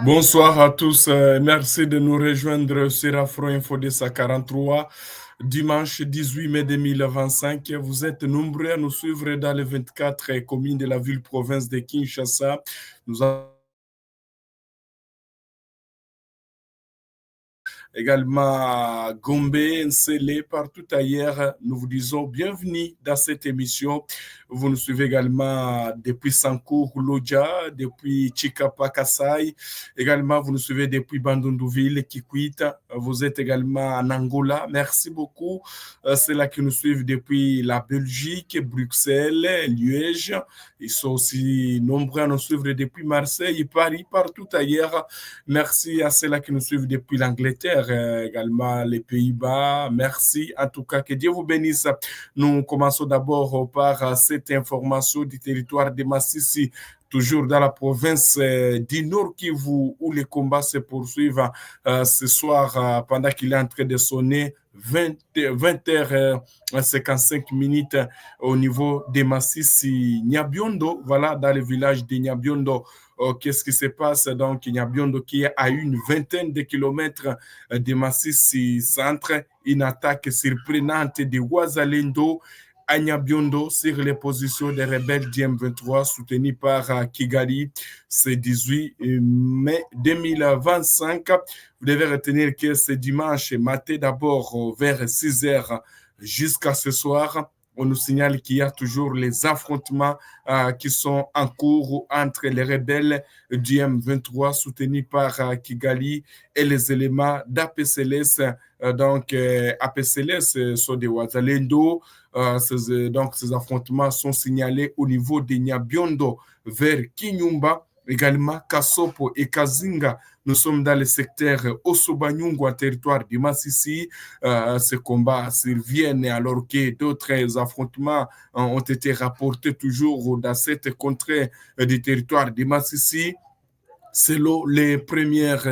Bonsoir à tous, merci de nous rejoindre sur Afro Info de 43, dimanche 18 mai 2025. Vous êtes nombreux à nous suivre dans les 24 communes de la ville-province de Kinshasa. Nous avons également Gombe, Nsele, partout ailleurs. Nous vous disons bienvenue dans cette émission. Vous nous suivez également depuis Sankour, Lodja, depuis Chikapa, Kassai. Également, vous nous suivez depuis Bandundouville, Kikwit. Vous êtes également en Angola. Merci beaucoup. C'est là qui nous suivent depuis la Belgique, Bruxelles, Liège. Ils sont aussi nombreux à nous suivre depuis Marseille, Paris, partout ailleurs. Merci à ceux-là qui nous suivent depuis l'Angleterre, également les Pays-Bas. Merci. En tout cas, que Dieu vous bénisse. Nous commençons d'abord par cette information du territoire de Massissi, toujours dans la province du Nord Kivu, où les combats se poursuivent ce soir pendant qu'il est en train de sonner 20h55 au niveau de Massissi Nyabiondo, voilà, dans le village de Nyabiondo. Qu'est-ce qui se passe? Donc, Nyabiondo qui est à une vingtaine de kilomètres de Massissi centre, une attaque surprenante de Ouazalendo à Nyabiondo sur les positions des rebelles du M23 soutenus par Kigali ce 18 mai 2025. Vous devez retenir que ce dimanche matin, d'abord vers 6 heures jusqu'à ce soir, on nous signale qu'il y a toujours les affrontements qui sont en cours entre les rebelles du M23 soutenus par Kigali et les éléments d'APCLS. Donc, APCLS sont des Ouazalendo. Donc, ces affrontements sont signalés au niveau de Nyabiondo vers Kinyumba, également Kasopo et Kazinga. Nous sommes dans le secteur Osobanyungu, en territoire de Massissi. Ces combats surviennent alors que d'autres affrontements ont été rapportés toujours dans cette contrée du territoire de Massissi. Selon les premières,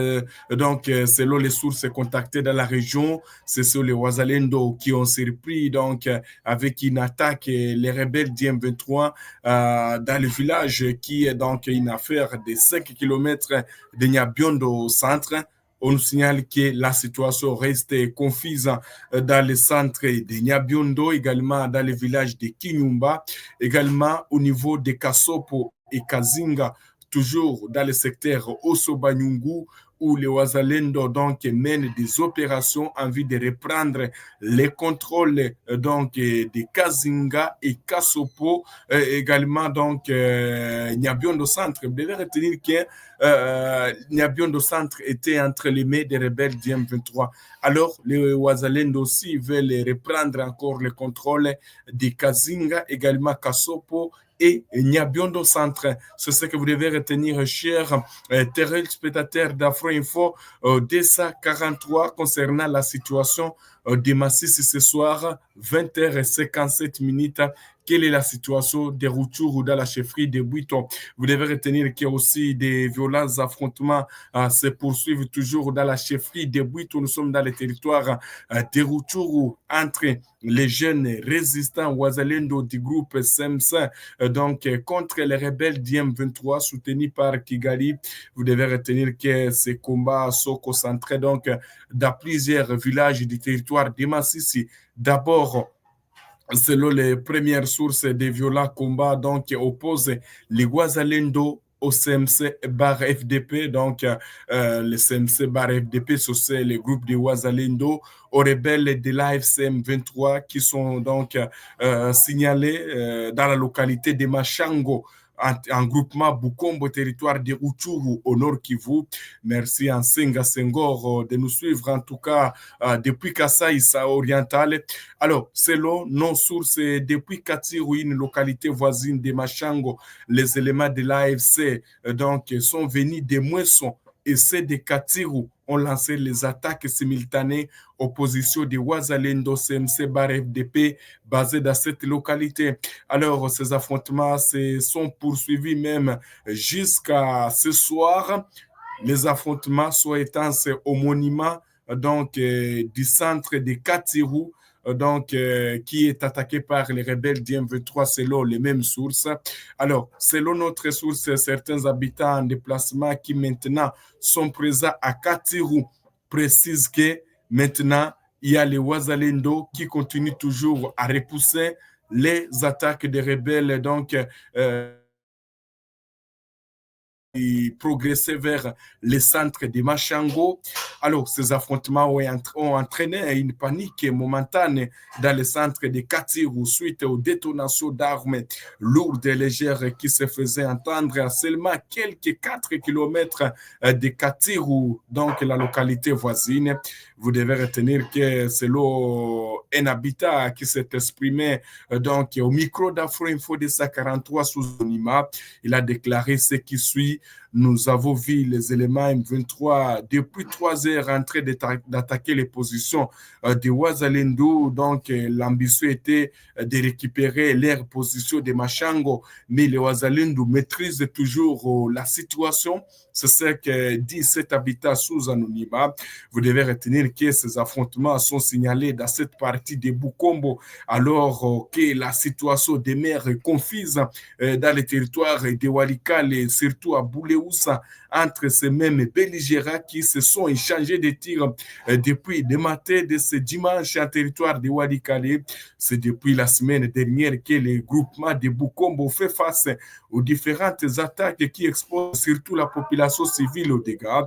selon les sources contactées dans la région, c'est sur les Ouazalendo qui ont surpris donc avec une attaque les rebelles du M23 dans le village qui est donc une affaire de 5 km de Nyabiondo au centre. On nous signale que la situation reste confuse dans le centre de Nyabiondo, également dans le village de Kinyumba, également au niveau de Kasopo et Kazinga, toujours dans le secteur Osobanyungu, où les Ouazalendo donc mènent des opérations en vue de reprendre les contrôles donc de Kazinga et Kasopo, également donc Nyabiondo Centre. Vous devez retenir que Nyabiondo Centre était entre les mains des rebelles du M23. Alors, les Ouazalendo aussi veulent reprendre encore le contrôle de Kazinga, également Kasopo et Nyabiondo Centre. C'est ce que vous devez retenir, chers téléspectateurs d'Afro Info, DESA 43 concernant la situation de Massissi ce soir, 20h57. Quelle est la situation des Rutshuru dans la chefferie de Bouiton? Vous devez retenir qu'il y a aussi des violents affrontements se poursuivent toujours dans la chefferie de Bouiton. Nous sommes dans le territoire des Rutshuru entre les jeunes résistants Ouazalendo du groupe SEMSA, donc contre les rebelles du M23 soutenus par Kigali. Vous devez retenir que ces combats sont concentrés donc dans plusieurs villages du territoire de Massissi. D'abord, selon les premières sources des violents combats, donc opposent les Ouazalendo au CMC bar FDP, donc le CMC bar FDP, c'est le groupe de Ouazalendo, aux rebelles de l'AFCM 23 qui sont donc signalés dans la localité de Machango, en groupement Bukombo, territoire de Rutshuru au nord Kivu. Merci en Senga Senghor de nous suivre, en tout cas depuis Kassai oriental. Alors, selon nos sources, depuis Katiru, une localité voisine de Machango, les éléments de l'AFC donc sont venus de Mouesson et ceux de Katiru ont lancé les attaques simultanées aux positions de Ouazalendo CMC bar FDP basées dans cette localité. Alors, ces affrontements se sont poursuivis même jusqu'à ce soir. Les affrontements sont étendus au monument donc du centre de Katiru, qui est attaqué par les rebelles du M23 selon les mêmes sources. Alors, selon notre source, certains habitants en déplacement qui maintenant sont présents à Katirou précisent que maintenant, il y a les Wazalendo qui continuent toujours à repousser les attaques des rebelles, et progresser vers les centres de Machango. Alors, ces affrontements ont entraîné une panique momentanée dans les centres de Katirou suite aux détonations d'armes lourdes et légères qui se faisaient entendre à seulement quelques 4 kilomètres de Katirou, donc la localité voisine. Vous devez retenir que selon un habitat qui s'est exprimé au micro d'Afro-Info de 43 sous anonymat, il a déclaré ce qui suit. Nous avons vu les éléments M23 depuis 3 heures en train d'attaquer les positions de Ouazalendo. Donc, l'ambition était de récupérer leurs positions de Machango, mais les Ouazalendo maîtrisent toujours la situation. C'est ce que dit cet habitat sous anonymat. Vous devez retenir que ces affrontements sont signalés dans cette partie de Bukombo, alors que la situation demeure confuse dans les territoires de Walikale et surtout à Bouléoussa, entre ces mêmes belligérants qui se sont échangés des tirs depuis le matin de ce dimanche en territoire de Walikale. C'est depuis la semaine dernière que le groupement de Bukombo fait face aux différentes attaques qui exposent surtout la population civile aux dégâts.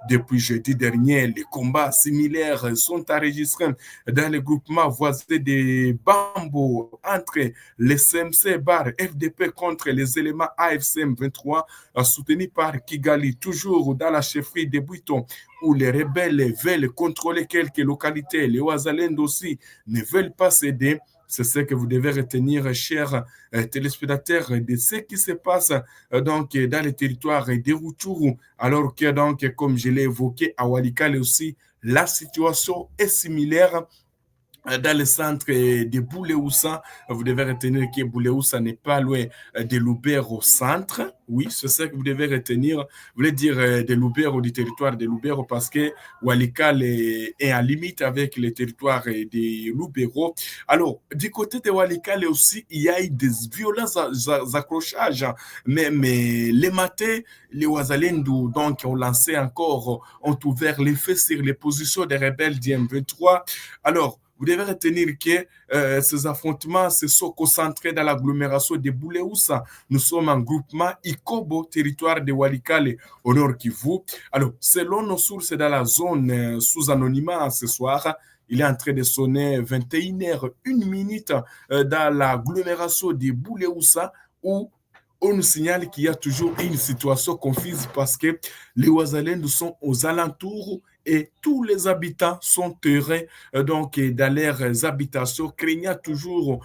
Depuis jeudi dernier, les combats similaires sont enregistrés dans le groupement voisin de Bambo entre les CMC Bar FDP contre les éléments AFCM 23 soutenus par Kigali, toujours dans la chefferie de Buiton, où les rebelles veulent contrôler quelques localités. Les Ouazalendo aussi ne veulent pas céder. C'est ce que vous devez retenir, chers téléspectateurs, de ce qui se passe dans les territoires de Rutshuru, alors que, comme je l'ai évoqué, à Walikale aussi, la situation est similaire dans le centre de Bouléoussa. Vous devez retenir que Bouléoussa n'est pas loin de Lubero au centre. Oui, c'est ça que vous devez retenir. Vous voulez dire de Lubero, du territoire de Lubero, parce que Walikale est en limite avec le territoire de Lubero. Alors, du côté de Walikale aussi, il y a eu des violents accrochages. Mais les matins, les Ouazalendo, ont lancé encore, ont ouvert les feux sur les positions des rebelles du M23. Alors, vous devez retenir que ces affrontements se sont concentrés dans l'agglomération de Bouléoussa. Nous sommes en groupement Ikobo, territoire de Walikale, au nord Kivu. Alors, selon nos sources dans la zone sous anonymat ce soir, il est en train de sonner 21h01 dans l'agglomération de Bouléoussa, où on nous signale qu'il y a toujours une situation confuse parce que les Ouazalendo sont aux alentours et tous les habitants sont heureux dans leurs habitations, craignant toujours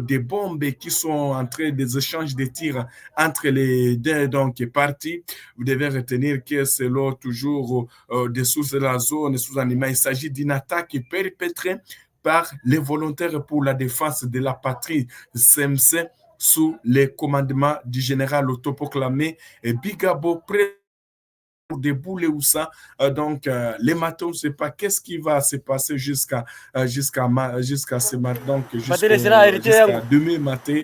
des bombes qui sont en train des échanges de tirs entre les deux parties. Vous devez retenir que selon toujours des sources de la zone sous anonymat, il s'agit d'une attaque perpétrée par les volontaires pour la défense de la patrie CMC sous les commandements du général autoproclamé Bigabo de Bouléoussa. Les matins, on ne sait pas qu'est-ce qui va se passer jusqu'à ce matin, jusqu'à demain matin,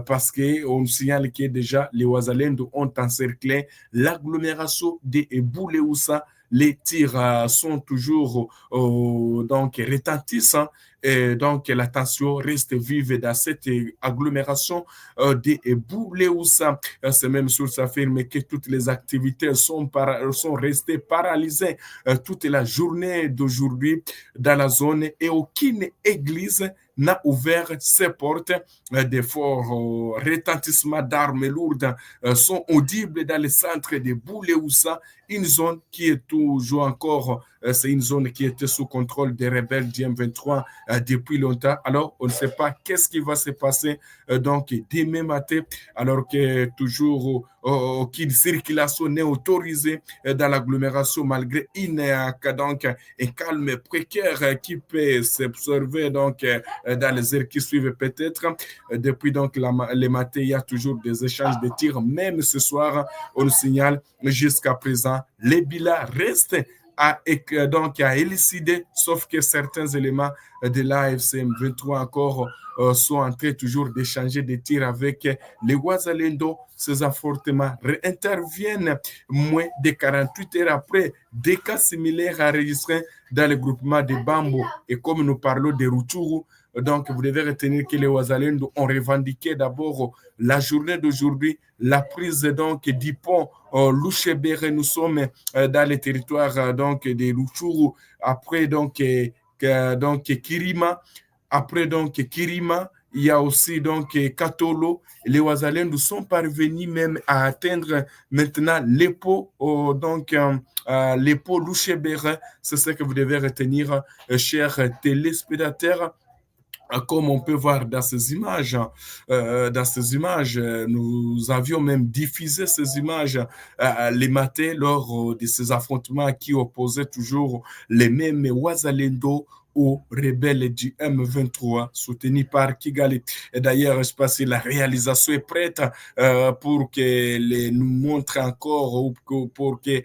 parce qu'on signale que déjà les Ouazalendo ont encerclé l'agglomération de Bouléoussa. Les tirs sont toujours retentissants. Et donc, la tension reste vive dans cette agglomération de Bouléoussa. Ces mêmes sources affirment que toutes les activités sont restées paralysées toute la journée d'aujourd'hui dans la zone et aucune église n'a ouvert ses portes. Des forts retentissements d'armes lourdes sont audibles dans le centre de Bouléoussa, une zone qui est toujours encore, c'est une zone qui était sous contrôle des rebelles du M23 depuis longtemps. Alors, on ne sait pas qu'est-ce qui va se passer demain matin, alors que toujours aucune circulation n'est autorisée dans l'agglomération malgré un calme précaire qui peut s'observer dans les heures qui suivent peut-être. Depuis les matins, il y a toujours des échanges de tirs. Même ce soir, on nous signale jusqu'à présent, les bilans restent donc, a élucidé, sauf que certains éléments de l'AFC M23 encore sont en train toujours d'échanger des tirs avec les Ouazalendo. Ces affrontements interviennent moins de 48 heures après des cas similaires enregistrés dans le groupement de Bambo. Et comme nous parlons de Rutshuru, donc vous devez retenir que les Ouazalendo ont revendiqué d'abord la journée d'aujourd'hui la prise donc du pont Louchebere. Nous sommes dans les territoires donc de Rutshuru, après donc Kirima. Après donc Kirima, il y a aussi donc Katolo. Les Ouazalendo sont parvenus même à atteindre maintenant l'Epo, donc l'Epo Louchebere. C'est ce que vous devez retenir, chers téléspectateurs. Comme on peut voir dans ces images, nous avions même diffusé ces images les matins lors de ces affrontements qui opposaient toujours les mêmes Ouazalendo aux rebelles du M23 soutenus par Kigali. Et d'ailleurs, je ne sais pas si la réalisation est prête pour que nous montre encore ou pour que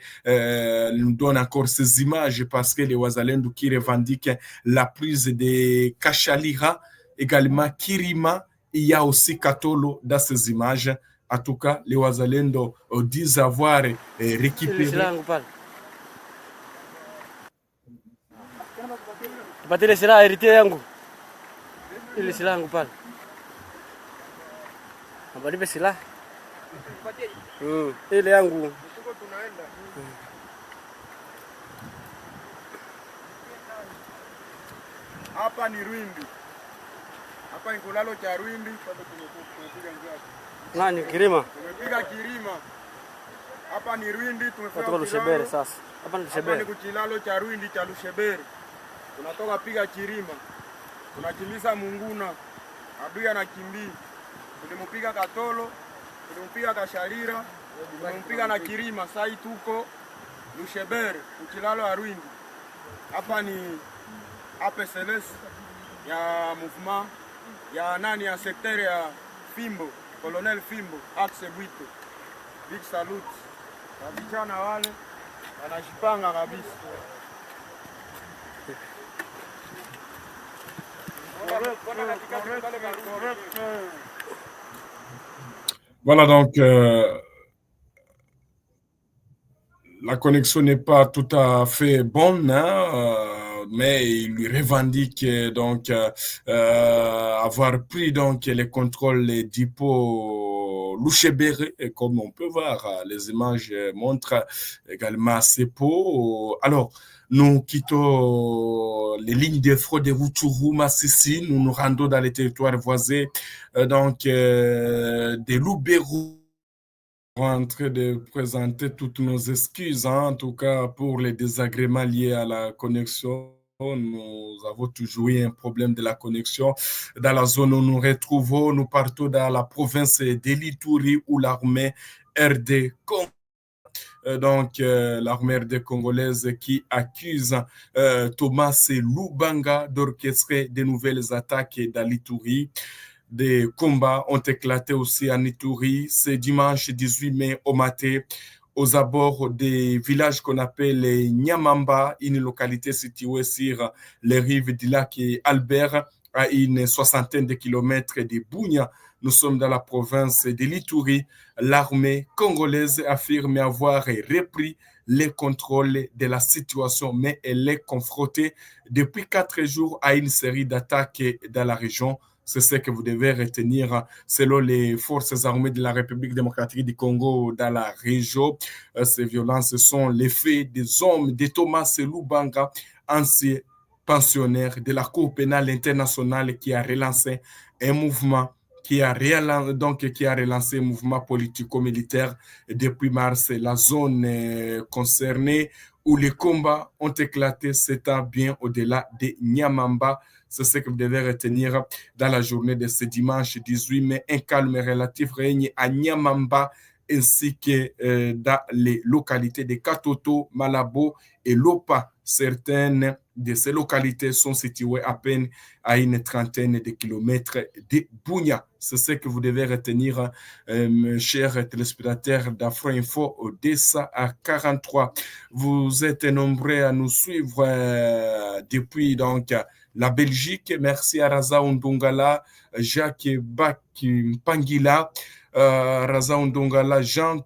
nous donne encore ces images parce que les Ouazalendo qui revendiquent la prise de Kachalira, également Kirima, il y a aussi Katolo dans ces images. En tout cas, les Ouazalendo disent avoir récupéré. Tupatie silaha eritie yangu. Ile silaha yangu pale. Abadipe silaha. Ile yangu. Hapa ni Rwindi. Hapa ni kulalo cha Rwindi, bado tumepiga ngapi? Nani Kirima? Tumepiga Kirima. Hapa ni Rwindi, tumefika Lushebere sasa. Hapa ni Lushebere. Hapa ni kuchilalo cha Rwindi cha Lushebere. Tunatoka piga Kirima. Tunakimbiza Munguna. Adui anakimbia. Tulimpiga Katolo, tulimpiga Kasharira, tulimpiga na Kirima. Sasa tuko Lushebere, kuchilalo ya Rwindi. Hapa ni APCLS ya mouvement ya nani ya secteur ya Fimbo, Colonel Fimbo, Axe Bwito. Big salute. Vijana wale wanajipanga kabisa. Voilà donc la connexion n'est pas tout à fait bonne, hein, mais il lui revendique donc avoir pris donc les contrôles d'Hippo Louchebere, et comme on peut voir, les images montrent également Sepo. Alors, nous quittons les lignes de fraude de Rutshuru, Massissi, nous nous rendons dans les territoires voisins, donc de Lubero. En train de présenter toutes nos excuses, hein, en tout cas pour les désagréments liés à la connexion. Nous avons toujours eu un problème de la connexion. Dans la zone où nous retrouvons, nous partons dans la province d'Elituri où l'armée RD Congo. Donc, l'armée RD congolaise qui accuse Thomas Lubanga d'orchestrer de nouvelles attaques dans l'Ituri. Des combats ont éclaté aussi en Ituri ce dimanche 18 mai au matin aux abords des villages qu'on appelle les Nyamamba, une localité située sur les rives du lac Albert à une soixantaine de kilomètres de Bunia. Nous sommes dans la province de l'Ituri. L'armée congolaise affirme avoir repris les contrôles de la situation, mais elle est confrontée depuis 4 jours à une série d'attaques dans la région. C'est ce que vous devez retenir selon les forces armées de la République démocratique du Congo dans la région. Ces violences sont l'effet des hommes de Thomas Lubanga, ancien pensionnaire de la Cour pénale internationale qui a relancé un mouvement qui a relancé un mouvement politico-militaire depuis mars. La zone concernée où les combats ont éclaté s'étend bien au-delà de Nyamamba. C'est ce que vous devez retenir dans la journée de ce dimanche 18 mai. Un calme relatif règne à Nyamamba ainsi que dans les localités de Katoto, Malabo et Lopa Certaines de ces localités sont situées à peine à une trentaine de kilomètres de Bunia. C'est ce que vous devez retenir, chers téléspectateurs d'Afro-Info Odessa à 43. Vous êtes nombreux à nous suivre depuis donc la Belgique. Merci à Raza Ndongala, Jacques Pangila, Raza Ndongala, Jean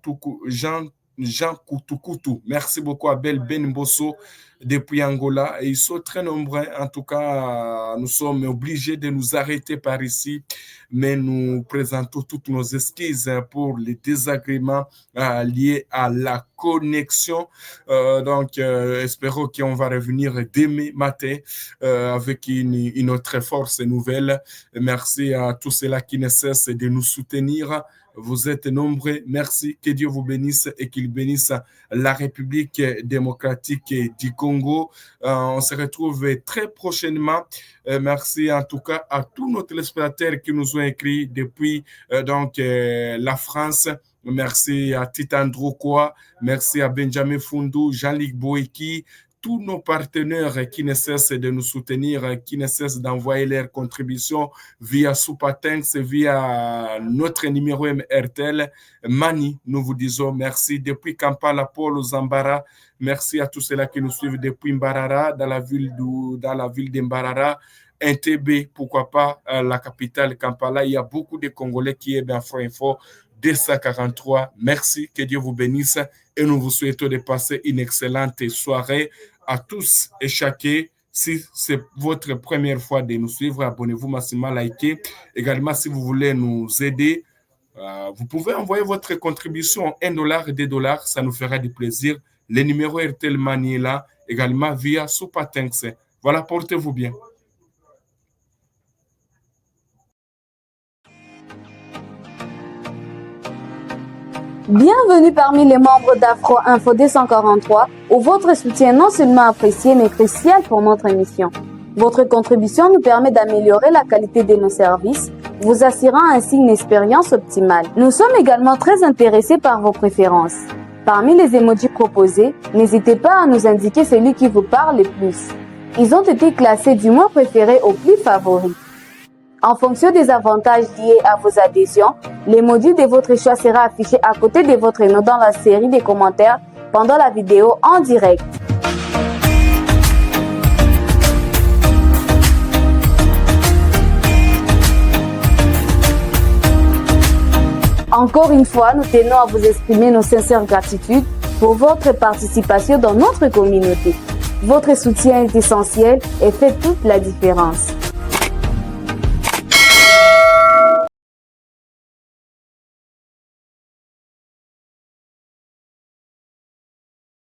Koutoukoutou. Merci beaucoup à Bel Ben Bosso depuis Angola. Et ils sont très nombreux. En tout cas, nous sommes obligés de nous arrêter par ici, mais nous présentons toutes nos excuses pour les désagréments liés à la connexion. Donc, espérons qu'on va revenir demain matin avec une autre force nouvelle. Merci à tous ceux-là qui ne cessent de nous soutenir. Vous êtes nombreux. Merci. Que Dieu vous bénisse et qu'il bénisse la République démocratique du Congo. On se retrouve très prochainement. Merci en tout cas à tous nos téléspectateurs qui nous ont écrit depuis la France. Merci à Titan Drokoa. Merci à Benjamin Fundu, Jean-Luc Boeki, tous nos partenaires qui ne cessent de nous soutenir, qui ne cessent d'envoyer leurs contributions via Supertanks, via notre numéro MRTL. Mani, nous vous disons merci. Depuis Kampala, Paul Zambara, merci à tous ceux-là qui nous suivent depuis Mbarara, dans la ville de Mbarara. NTB, pourquoi pas, la capitale Kampala. Il y a beaucoup de Congolais qui aiment Afro-Info. 243, merci, que Dieu vous bénisse et nous vous souhaitons de passer une excellente soirée à tous et chacun. Si c'est votre première fois de nous suivre, abonnez-vous massivement, likez. Également, si vous voulez nous aider, vous pouvez envoyer votre contribution $1, $2, ça nous fera du plaisir. Le numéro RTL Mani est là, également via Supertanks. Voilà, portez-vous bien. Bienvenue parmi les membres d'Afro-Info 243, où votre soutien est non seulement apprécié, mais crucial pour notre émission. Votre contribution nous permet d'améliorer la qualité de nos services, vous assurant ainsi une expérience optimale. Nous sommes également très intéressés par vos préférences. Parmi les emojis proposés, n'hésitez pas à nous indiquer celui qui vous parle le plus. Ils ont été classés du moins préféré au plus favori. En fonction des avantages liés à vos adhésions, l'emoji de votre choix sera affiché à côté de votre nom dans la série des commentaires pendant la vidéo en direct. Encore une fois, nous tenons à vous exprimer nos sincères gratitudes pour votre participation dans notre communauté. Votre soutien est essentiel et fait toute la différence.